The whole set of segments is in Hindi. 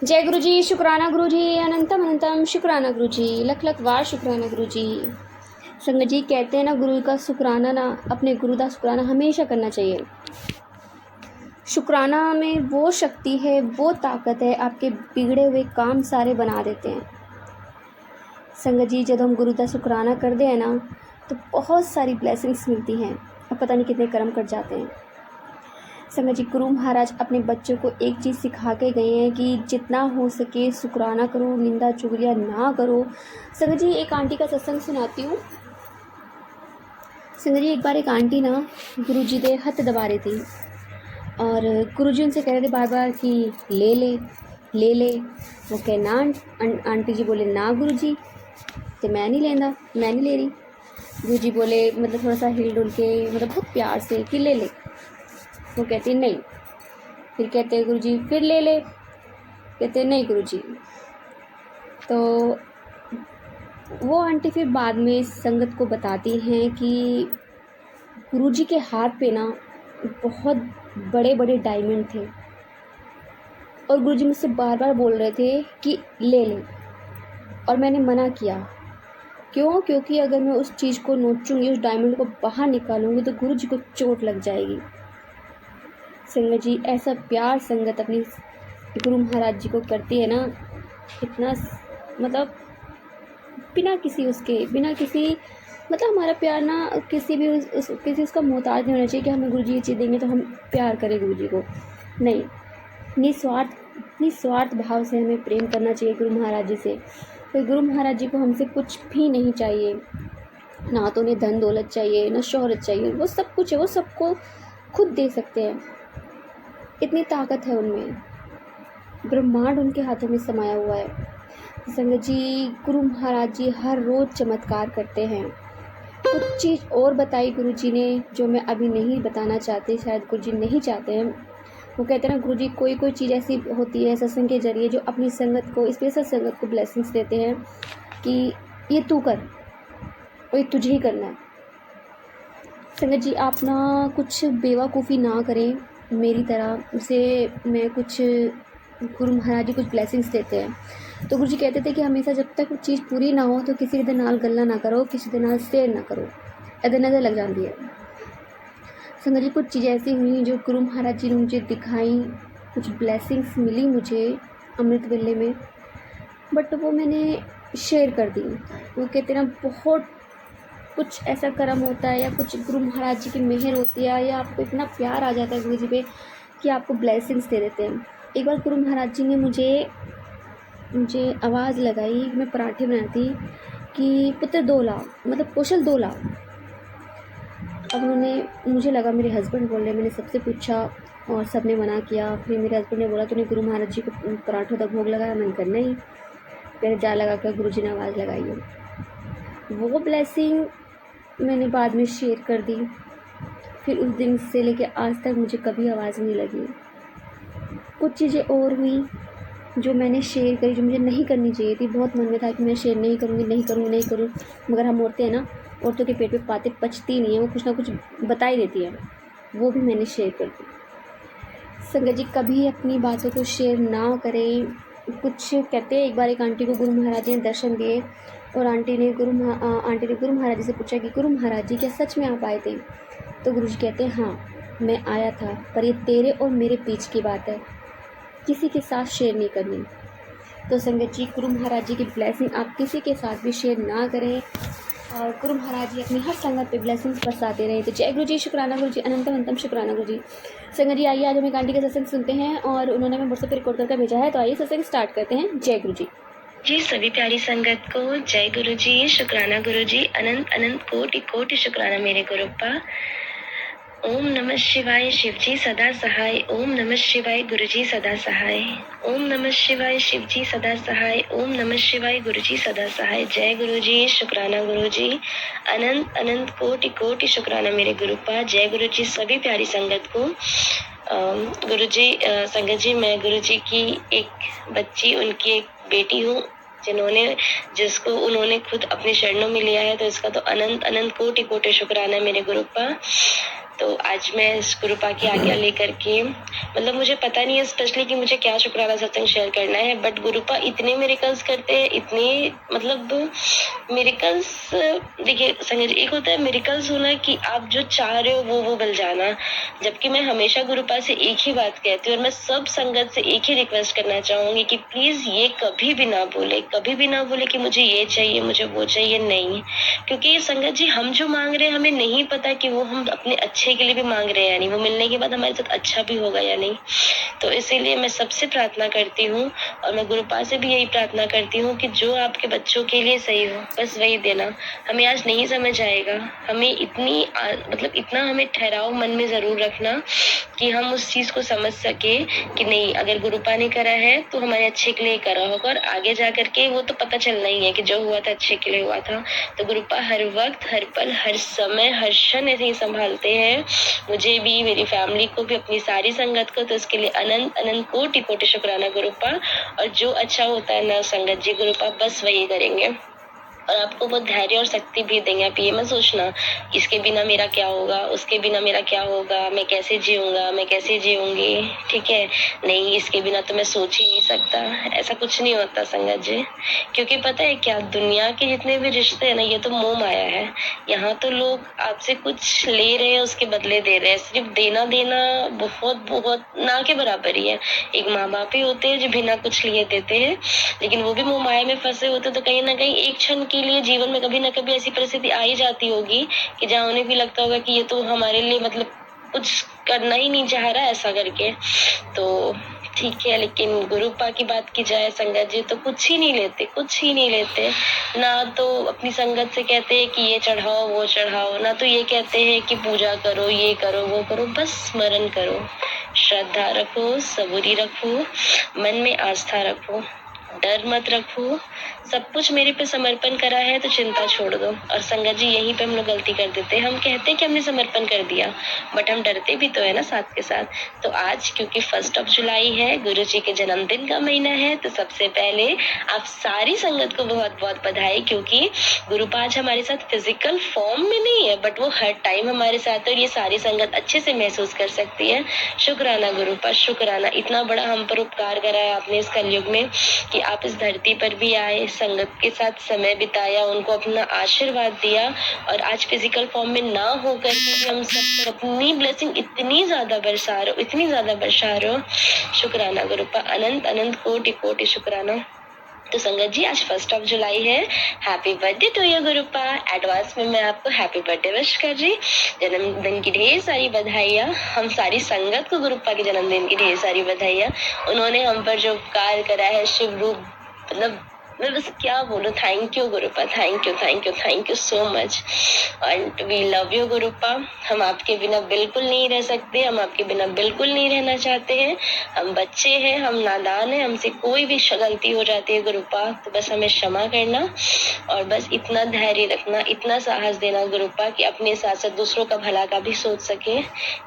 जय गुरु जी, शुक्राना गुरु जी, अनंतम अनंतम शुक्राना गुरु जी, लख लख वार शुक्राना गुरु जी। संगत जी कहते हैं ना, गुरु का शुक्राना ना अपने गुरु का शुक्राना हमेशा करना चाहिए। शुक्राना में वो शक्ति है, वो ताकत है, आपके बिगड़े हुए काम सारे बना देते हैं। संगत जी जब हम गुरु का शुक्राना करते हैं ना तो बहुत सारी ब्लेसिंग्स मिलती हैं और पता नहीं कितने कर्म कट जाते हैं। संगत जी गुरु महाराज अपने बच्चों को एक चीज़ सिखा के गए हैं कि जितना हो सके शुक्राना करो, निंदा चुगलियाँ ना करो। संगत जी एक आंटी का सत्संग सुनाती हूँ। संगत जी एक बार एक आंटी ना गुरु जी के हथ दबा रही थी और गुरु जी उनसे कह रहे थे बार बार कि ले ले ले ले। वो कहे ना। आंटी जी बोले ना गुरु जी, तो मैं नहीं लेना, मैं नहीं ले रही। गुरु जी बोले मतलब थोड़ा सा हिल डुल के, मतलब बहुत प्यार से कि ले ले। वो कहती नहीं। फिर कहते हैं गुरु जी फिर ले ले, कहते नहीं गुरु जी। तो वो आंटी फिर बाद में संगत को बताती हैं कि गुरु जी के हाथ पे ना बहुत बड़े बड़े डायमंड थे और गुरु जी मुझसे बार बार बोल रहे थे कि ले ले, और मैंने मना किया। क्यों? क्योंकि अगर मैं उस चीज़ को नोचूंगी, उस डायमंड को बाहर निकालूंगी तो गुरु जी को चोट लग जाएगी। संगत जी ऐसा प्यार संगत अपनी गुरु महाराज जी को करती है ना, इतना मतलब बिना किसी मतलब हमारा प्यार ना किसी भी किसी उसका मोहताज नहीं होना चाहिए कि हमें गुरु जी ये चीज़ देंगे तो हम प्यार करें गुरु जी को। नहीं, निस्वार्थ भाव से हमें प्रेम करना चाहिए गुरु महाराज जी से। तो गुरु महाराज जी को हमसे कुछ भी नहीं चाहिए, ना तो उन्हें धन दौलत चाहिए, ना शोहरत चाहिए। वो सब कुछ है, वो सबको खुद दे सकते हैं, इतनी ताकत है उनमें। ब्रह्मांड उनके हाथों में समाया हुआ है। संगत जी गुरु महाराज जी हर रोज़ चमत्कार करते हैं। कुछ चीज़ और बताई गुरु जी ने जो मैं अभी नहीं बताना चाहती, शायद गुरु जी नहीं चाहते हैं। वो कहते हैं ना गुरु जी कोई चीज़ ऐसी होती है सत्संग के जरिए जो अपनी संगत को, स्पेशल संगत को ब्लेसिंग्स देते हैं कि ये तू कर और ये तुझे ही करना है। संगत जी आप ना कुछ बेवकूफ़ी ना करें मेरी तरह। उसे मैं कुछ गुरु महाराज जी कुछ ब्लेसिंग्स देते हैं तो गुरु जी कहते थे कि हमेशा जब तक वो चीज़ पूरी ना हो तो किसी के नाल गल्ला ना करो, किसी के नाल शेयर ना करो, इधर नज़र लग जाती है। संगत जी कुछ चीज़ें ऐसी हुई जो गुरु महाराज जी ने मुझे दिखाई, कुछ ब्लेसिंग्स मिली मुझे अमृत वेले में, बट वो मैंने शेयर कर दी। वो कहते ना बहुत कुछ ऐसा कर्म होता है या कुछ गुरु महाराज जी की मेहर होती है या आपको इतना प्यार आ जाता है गुरु जी पे कि आपको ब्लेसिंग्स दे देते हैं। एक बार गुरु महाराज जी ने मुझे आवाज़ लगाई, मैं पराठे बनाती कि पुत्र 2 लाओ, मतलब कौशल 2 लाओ। अब मुझे लगा मेरे हस्बैंड बोल रहे, मैंने सबसे पूछा और सबने मना किया। फिर मेरे हस्बैंड ने बोला तूने गुरु महाराज जी को पराठों तक भोग लगाया? मैंने कहा नहीं। फिर जा लगा कर गुरु जी ने आवाज़ लगाई है। वो ब्लेसिंग मैंने बाद में शेयर कर दी। फिर उस दिन से लेके आज तक मुझे कभी आवाज़ नहीं लगी। कुछ चीज़ें और हुई जो मैंने शेयर करी जो मुझे नहीं करनी चाहिए थी। बहुत मन में था कि मैं शेयर नहीं करूँ, मगर हम औरतें हैं ना, औरतों के पेट में बातें पचती नहीं है, वो कुछ ना कुछ बता ही देती है। वो भी मैंने शेयर कर दी। संगत जी कभी अपनी बातों को शेयर ना करें। कुछ कहते हैं एक बार एक आंटी को गुरु महाराज जी ने दर्शन दिए और आंटी ने गुरु महाराज जी से पूछा कि गुरु महाराज जी क्या सच में आप आए थे? तो गुरु जी कहते हैं हाँ मैं आया था, पर ये तेरे और मेरे बीच की बात है, किसी के साथ शेयर नहीं करनी। तो संगत जी गुरु महाराज जी की ब्लेसिंग आप किसी के साथ भी शेयर ना करें और गुरु महाराज जी अपनी हर संगत पे ब्लेसिंग्स बरसाते रहे। तो जय गुरु जी, शुक्राना गुरु जी, अनंतम अनंतम शुक्राना गुरु जी। संगत जी आइए आज हम एक आंटी का सत्संग सुनते हैं और उन्होंने हमें व्हाट्सएप पे रिकॉर्ड करके भेजा है। तो आइए सत्संग स्टार्ट करते हैं। जय गुरु जी। जी सभी प्यारी संगत को जय गुरु जी, शुक्राना गुरु जी, अनंत अनंत कोटि कोटि शुक्राना मेरे गुरुपा। ओम नमः शिवाय शिव जी सदा सहाय, ओम नमः शिवाय गुरु जी सदा सहाय, ओम नमः शिवाय शिव जी सदा सहाय, ओम नमः शिवाय गुरु जी सदा सहाय। जय गुरु जी, शुक्राना गुरु जी, अनंत अनंत कोटि कोटि शुक्राना मेरे गुरुपा। जय गुरु जी सभी प्यारी संगत को। गुरु जी संगत जी मैं गुरु जी की एक बच्ची, उनकी एक बेटी हूँ जिसको उन्होंने खुद अपने चरणों में लिया है, तो इसका तो अनंत अनंत कोटि कोटि शुक्राना मेरे गुरुपा। तो आज मैं इस गुरुपा की आज्ञा लेकर के, मतलब मुझे पता नहीं है स्पेशली कि मुझे क्या शुक्राना सत्संग शेयर करना है, बट गुरुपा इतने मिरेकल्स करते हैं, इतने मतलब मिरेकल्स। देखिए संगत जी, एक होता है मिरेकल्स होना कि आप जो चाह रहे हो वो मिल जाना, जबकि मैं हमेशा गुरुपा से एक ही बात कहती हूँ और मैं सब संगत से एक ही रिक्वेस्ट करना चाहूंगी कि प्लीज ये कभी भी ना बोले कि मुझे ये चाहिए, मुझे वो चाहिए, नहीं। क्योंकि संगत जी, हम जो मांग रहे हैं हमें नहीं पता कि वो हम अपने अच्छे के लिए भी मांग रहे हैं या नहीं, वो मिलने के बाद हमारे साथ अच्छा भी होगा या नहीं। तो इसीलिए मैं सबसे प्रार्थना करती हूँ और मैं गुरुपा से भी यही प्रार्थना करती हूँ कि जो आपके बच्चों के लिए सही हो बस वही देना। हमें आज नहीं समझ आएगा, हमें मतलब इतना हमें ठहराव मन में जरूर रखना कि हम उस चीज को समझ सके कि नहीं, अगर गुरुपा ने करा है तो हमारे अच्छे के लिए करा होगा, और आगे जा करके वो तो पता चलना ही है कि जो हुआ था अच्छे के लिए हुआ था। तो गुरुपा हर वक्त, हर पल, हर समय, हर क्षण ऐसे ही संभालते हैं, मुझे भी, मेरी फैमिली को भी, अपनी सारी संगत को। तो इसके लिए अनंत अनंत कोटि कोटि शुक्राना गुरुपा। और जो अच्छा होता है ना संगत जी, गुरुपा बस वही करेंगे और आपको बहुत धैर्य और शक्ति भी देंगे। आप ये मत सोचना इसके बिना मेरा क्या होगा, उसके बिना मेरा क्या होगा, मैं कैसे जीऊंगा, मैं कैसे जीऊंगी, ठीक है, नहीं इसके बिना तो मैं सोच ही नहीं सकता। ऐसा कुछ नहीं होता संगत जी, क्योंकि पता है क्या, दुनिया के जितने भी रिश्ते हैं ना, ये तो मोह माया है। यहाँ तो लोग आपसे कुछ ले रहे हैं, उसके बदले दे रहे हैं। सिर्फ देना बहुत बहुत ना के बराबर ही है। एक माँ बाप ही होते हैं जो बिना कुछ लिए देते हैं, लेकिन वो भी मोह माया में फंसे होते, तो कहीं ना कहीं एक क्षण के लिए जीवन में कभी ना कभी ऐसी परिस्थिति आ ही जाती होगी कि जहाँ उन्हें भी लगता होगा कि ये तो हमारे लिए मतलब कुछ करना ही नहीं चाह रहा ऐसा करके। तो ठीक है, लेकिन गुरुपा की बात की जाए संगत जी, तो कुछ ही नहीं लेते ना। तो अपनी संगत से कहते हैं कि ये चढ़ाओ वो चढ़ाओ, ना तो ये कहते हैं कि पूजा करो, ये करो वो करो, बस स्मरण करो, श्रद्धा रखो, सबूरी रखो, मन में आस्था रखो, डर मत रखो, सब कुछ मेरे पे समर्पण करा है तो चिंता छोड़ दो। और संगत जी, यहीं पे हम लोग गलती कर देते हैं, हम कहते हैं कि हमने समर्पण कर दिया, बट हम डरते भी तो है ना साथ के साथ। तो आज क्योंकि 1 जुलाई है, गुरु जी के जन्मदिन का महीना है, तो सबसे पहले आप सारी संगत को बहुत बहुत बधाई, क्योंकि गुरुपा आज हमारे साथ फिजिकल फॉर्म में नहीं है, बट वो हर टाइम हमारे साथ है और ये सारी संगत अच्छे से महसूस कर सकती है। शुक्राना गुरुपा, शुक्राना, इतना बड़ा हम पर उपकार करा है आपने इस कलयुग में कि आप इस धरती पर भी आए, संगत के साथ समय बिताया, उनको अपना आशीर्वाद दिया, और आज फिजिकल फॉर्म में ना होकर के हम सब पर अपनी ब्लेसिंग इतनी ज्यादा बरसा रहे हो। शुक्राना गुरुपा, अनंत अनंत कोटि कोटि शुक्राना। तो संगत जी, आज 1 जुलाई है, happy birthday to you Gurupa. Advance में मैं आपको हैप्पी बर्थडे विश कर रही, जन्मदिन की ढेर सारी बधाइयाँ। हम सारी संगत को गुरुपा के जन्मदिन की ढेर सारी बधाइयाँ। उन्होंने हम पर जो उपकार करा है, शिव रूप, मतलब मैं बस क्या बोलूं, thank you Gurupa, thank you so much, and we love you Gurupa. हम आपके बिना बिल्कुल नहीं रह सकते, हम आपके बिना बिल्कुल नहीं रहना चाहते हैं। हम बच्चे हैं, हम नादान हैं, हमसे कोई भी गलती हो जाती है गुरुपा, तो बस हमें क्षमा करना और बस इतना धैर्य रखना, इतना साहस देना गुरुपा कि अपने साथ साथ दूसरों का भला का भी सोच सके।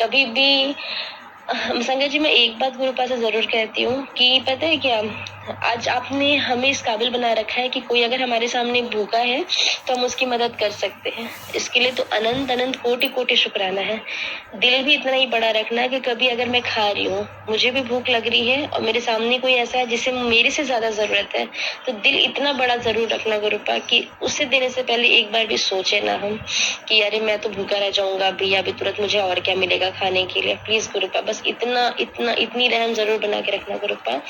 कभी भी संगत जी, मैं एक बात गुरुपा से जरूर कहती हूँ कि पता है क्या, आज आपने हमें इस काबिल बना रखा है कि कोई अगर हमारे सामने भूखा है तो हम उसकी मदद कर सकते हैं। इसके लिए तो अनंत अनंत कोटि कोटि शुक्राना है। दिल भी इतना ही बड़ा रखना कि कभी अगर मैं खा रही हूँ, मुझे भी भूख लग रही है और मेरे सामने कोई ऐसा है जिसे मेरे से ज्यादा जरूरत है, तो दिल इतना बड़ा जरूर रखना गुरुपा कि उसे देने से पहले एक बार भी सोचे ना हम कि अरे मैं तो भूखा रह जाऊंगा अभी, अभी तुरंत मुझे और क्या मिलेगा खाने के लिए। प्लीज गुरुपा, बस इतनी रहम जरूर बना के रखना गुरुपा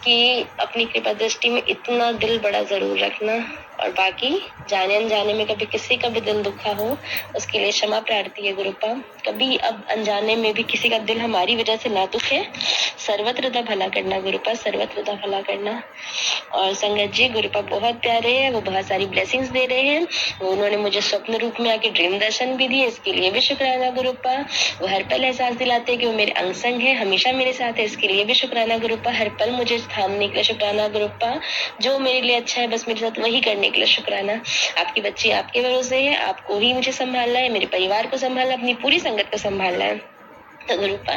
कि अपनी कृपा दृष्टि में इतना दिल बड़ा जरूर रखना। और बाकी जाने अनजाने में कभी किसी का भी दिल दुखा हो, उसके लिए क्षमा प्रार्थी है गुरुपा। कभी अब अनजाने में भी किसी का दिल हमारी वजह से ना दुखे, सर्वत्र दा भला करना गुरुपा, सर्वत्र दा भला करना। और संगत जी, गुरुपा बहुत प्यारे हैं, वो बहुत सारी ब्लेसिंग्स दे रहे हैं। उन्होंने मुझे स्वप्न रूप में आके ड्रीम दर्शन भी दिए, इसके लिए भी शुक्राना गुरुपा। वो हर पल एहसास दिलाते हैं कि वो मेरे अंग संग है, हमेशा मेरे साथ है, इसके लिए भी शुक्राना गुरुपा। हर पल मुझे थामने के लिए शुक्राना गुरुपा। जो मेरे लिए अच्छा है बस मेरे साथ वही करने के लिए शुक्राना। आपकी बच्ची आपके भरोसे है, आपको ही मुझे संभालना है, मेरे परिवार को संभालना, अपनी पूरी संगत को संभालना है। तो गुरुपा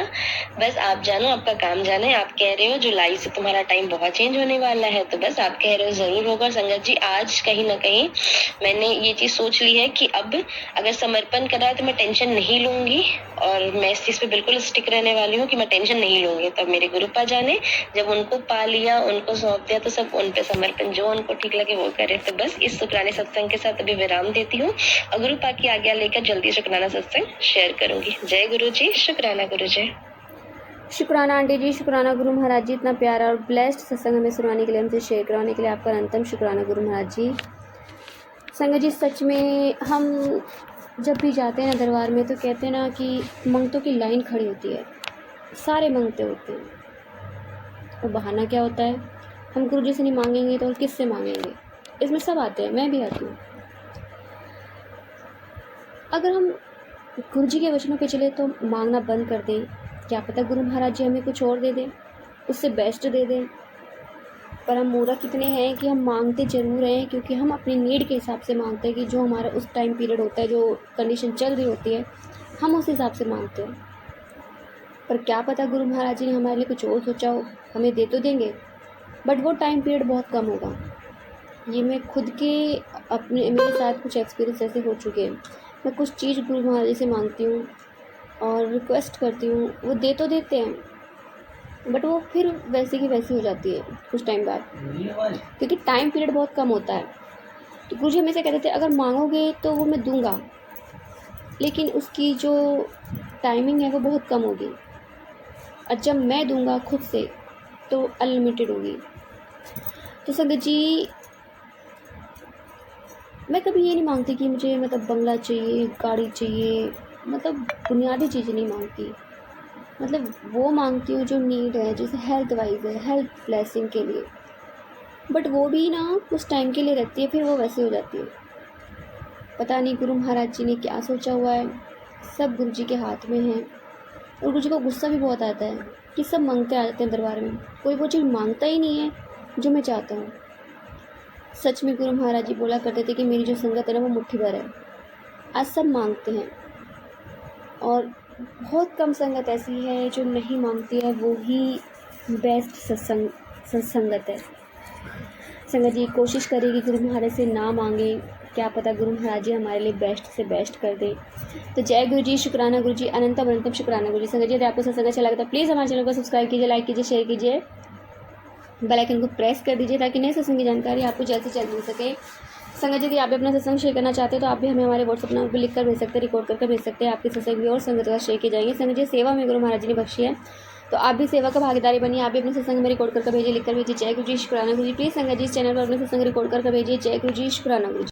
बस आप जानो, आपका काम जाना है। आप कह रहे हो जुलाई से तुम्हारा टाइम बहुत चेंज होने वाला है, तो बस आप कह रहे हो जरूर होगा। संगत जी आज कहीं ना कहीं मैंने ये चीज सोच ली है कि अब अगर समर्पण करा है तो मैं टेंशन नहीं लूंगी, और मैं इस चीज पे बिल्कुल स्टिक रहने वाली हूँ कि मैं टेंशन नहीं लूंगी। तब मेरे गुरुपा जाने, जब उनको पा लिया, उनको सौंप दिया, तो सब उन पे समर्पण, जो उनको ठीक लगे वो करे। तो बस इस शुक्राने सत्संग के साथ अभी विराम देती हूँ और गुरुपा की आज्ञा लेकर जल्दी शुक्राना सत्संग शेयर करूंगी। जय गुरु जी, शुक्राना गुरु जी। शुक्राना आंटी जी, शुक्राना गुरु महाराज जी, इतना प्यारा और ब्लेस्ड सत्संग हमें सुनाने के लिए, हमसे शेयर करवाने के लिए आपका अनंतम शुक्राना गुरु महाराज जी। संगत जी सच में हम जब भी जाते हैं ना दरबार में, तो कहते हैं ना कि मंगतों की लाइन खड़ी होती है, सारे मंगते होते हैं। और बहाना क्या होता है, हम गुरु जी से नहीं मांगेंगे तो और किससे मांगेंगे। इसमें सब आते हैं, मैं भी आती हूँ। अगर हम गुरु जी के वचनों पे चले तो मांगना बंद कर दें, क्या पता गुरु महाराज जी हमें कुछ और दे दें, उससे बेस्ट दे दें। पर हम मूर्ख कितने हैं कि हम मांगते ज़रूर हैं, क्योंकि हम अपनी नीड के हिसाब से मांगते हैं कि जो हमारा उस टाइम पीरियड होता है, जो कंडीशन चल रही होती है, हम उस हिसाब से मांगते हैं। पर क्या पता गुरु महाराज जी ने हमारे लिए कुछ और सोचा हो, हमें दे तो देंगे बट वो टाइम पीरियड बहुत कम होगा। ये मैं खुद के अपने मेरे साथ कुछ एक्सपीरियंस ऐसे हो चुके हैं। मैं कुछ चीज़ गुरु महाराज जी से मांगती हूँ और रिक्वेस्ट करती हूँ, वो दे तो देते हैं बट वो फिर वैसे की वैसी हो जाती है कुछ टाइम बाद, क्योंकि टाइम पीरियड बहुत कम होता है। तो गुरु जी हमेशा कहते थे अगर मांगोगे तो वो मैं दूंगा, लेकिन उसकी जो टाइमिंग है वो बहुत कम होगी, और जब मैं दूंगा खुद से तो अनलिमिटेड होगी। तो संगत जी मैं कभी ये नहीं मांगती कि मुझे मतलब बंगला चाहिए, गाड़ी चाहिए, मतलब बुनियादी चीज़ें नहीं मांगती। मतलब वो मांगती हूँ जो नीड है, जैसे हेल्थ वाइज है, हेल्थ ब्लेसिंग के लिए। बट वो भी ना कुछ टाइम के लिए रहती है, फिर वो वैसे हो जाती है। पता नहीं गुरु महाराज जी ने क्या सोचा हुआ है, सब गुरु जी के हाथ में है। और गुरु जी को गुस्सा भी बहुत आता है कि सब मांगते आ जाते हैं दरबार में, कोई वो चीज़ मांगता ही नहीं है जो मैं चाहता हूँ। सच में गुरु महाराज जी बोला करते थे कि मेरी जो संगत है ना वो मुट्ठी भर है। आज सब मांगते हैं और बहुत कम संगत ऐसी है जो नहीं मांगती है, वो ही बेस्ट सत्संगत है। संगत जी कोशिश करेगी गुरु महाराज से ना मांगे, क्या पता गुरु महाराज जी हमारे लिए बेस्ट से बेस्ट कर दे। तो जय गुरु जी, शुक्राना गुरु जी, अनंतम अनंतम शुक्राना गुरु जी। संगत जी यदि आपको सत्संग अच्छा लगा तो प्लीज़ हमारे चैनल को सब्सक्राइब कीजिए, लाइक कीजिए, शेयर कीजिए, बेल आइकन को प्रेस कर दीजिए ताकि नए सत्संग की जानकारी आपको जल्द से जल्द मिल सके। संगत जी यदि आप भी अपना सत्संग शेयर करना चाहते हैं तो आप भी हमें हमारे व्हाट्सअप नंबर पर लिख कर भेज सकते हैं, रिकॉर्ड करके भेज सकते हैं। आपके सत्संग भी और संगत का शेयर किए जाएंगे। संगत जी सेवा में गुरु महाराज जी ने बख्शी है, तो आप भी सेवा का भागीदारी बनिए। आप भी अपने सत्संग में रिकॉर्ड करके भेजिए, लिखकर भेजिए। जय गुरु जी, शुक्राना गुरु जी। प्लीज़ संगत जी इस चैनल पर अपने सत्संग रिकॉर्ड करके भेजिए। जय गुरु जी, शुक्राना गुरु जी।